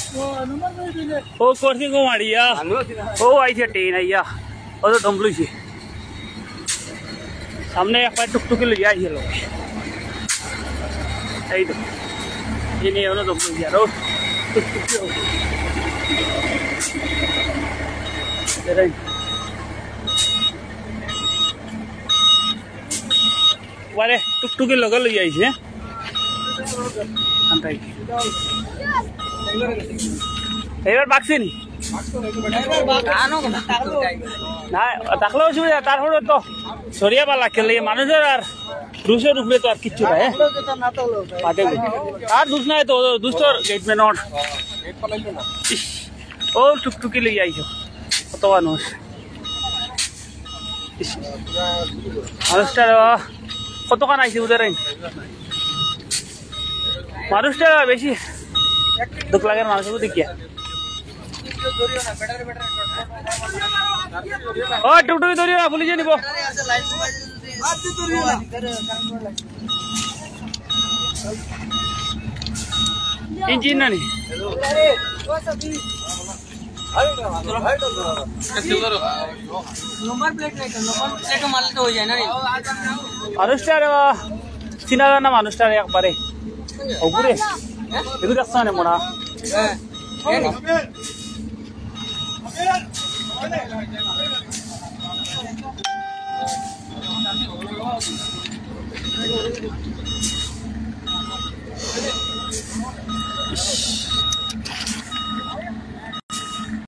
ओ कोर्सी को मारिया ओ आई थी ट्रेन आइया और तो दमलू छी सामने एक टुकटुकी ले आई है लोग आई तो ये नहीं होना दमलू यार ओ टुकटुकी हो तेरे वाले टुकटुकी लगा ले आई है अंतर এবার বাক্সি নি না তাকলে অসুবিধা তারপরে তো সরিয়া পালা খেলে মানুষের আর রুশের উপরে তো আর কিচ্ছু নাই আর দুষ নাই তো দুষ্টর গেটম্যান ও টুকটুকি লেগে আইছো কত মানুষ মানুষটার কতক্ষণ আইছে ওদের মানুষটা বেশি দুঃখ লাগে মানুষকে দেখিয়া ও টুকটুকি ধরিও না পুলিশে নিব ইঞ্জিন না নি মানুষটার চিনা জানা মানুষটার একবারে ওপরে এগুলো আসছে না মোড়া